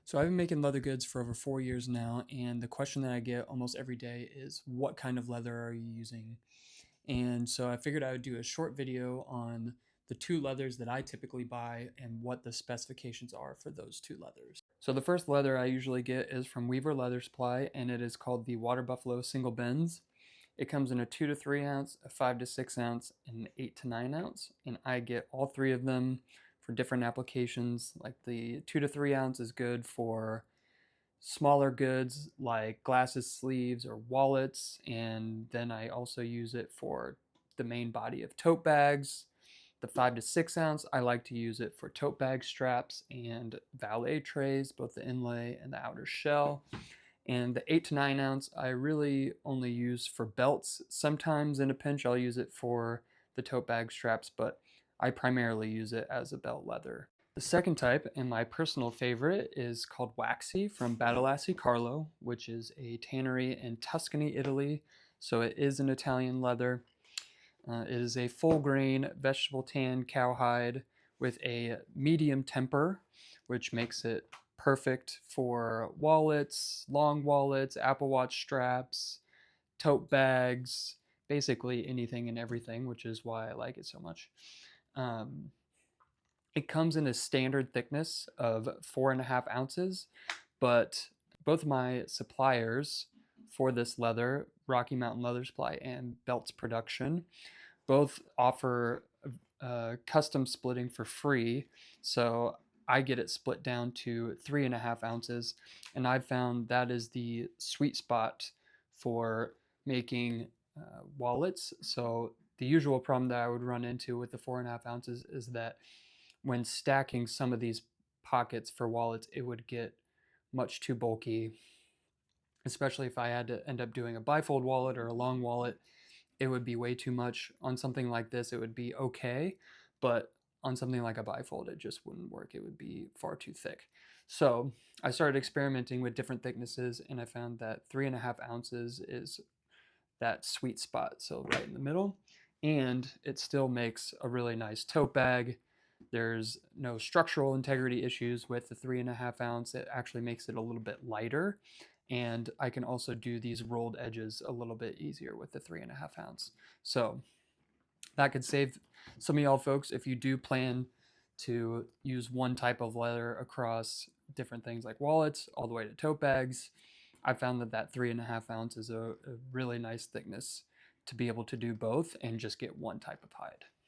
So I've been making leather goods for over 4 years now, and the question that I get almost every day is, what kind of leather are you using? And so I figured I would do a short video on the two leathers that I typically buy and what the specifications are for those two leathers. So the first leather I usually get is from Weaver Leather Supply, and it is called the Water Buffalo Single Bends. It comes in a 2 to 3 ounce, a 5 to 6 ounce, and an 8 to 9 ounce, and I get all three of them for different applications. Like the 2 to 3 ounce is good for smaller goods like glasses sleeves or wallets, and then I also use it for the main body of tote bags. The 5 to 6 ounce, I like to use it for tote bag straps and valet trays, both the inlay and the outer shell. And the 8 to 9 ounce, I really only use for belts. Sometimes in a pinch, I'll use it for the tote bag straps, but I primarily use it as a belt leather. The second type, and my personal favorite, is called Waxy from Battalassi Carlo, which is a tannery in Tuscany, Italy. So it is an Italian leather. It is a full grain vegetable tan cowhide with a medium temper, which makes it perfect for wallets, long wallets, Apple Watch straps, tote bags, basically anything and everything, which is why I like it so much. Um, it comes in a standard thickness of 4.5 ounces, but both my suppliers for this leather, Rocky Mountain Leather Supply and Belts Production, both offer custom splitting for free. So I get it split down to 3.5 ounces, and I've found that is the sweet spot for making wallets. So the usual problem that I would run into with the 4.5 ounces is that when stacking some of these pockets for wallets, it would get much too bulky, especially if I had to end up doing a bifold wallet or a long wallet. It would be way too much. On something like this, it would be okay, but on something like a bifold, it just wouldn't work. It would be far too thick. So I started experimenting with different thicknesses, and I found that 3.5 ounces is that sweet spot, so right in the middle. And it still makes a really nice tote bag. There's no structural integrity issues with the 3.5 ounce. It actually makes it a little bit lighter. And I can also do these rolled edges a little bit easier with the 3.5 ounce. So that could save some of y'all folks if you do plan to use one type of leather across different things like wallets all the way to tote bags. I found that 3.5 ounce is a really nice thickness to be able to do both and just get one type of hide.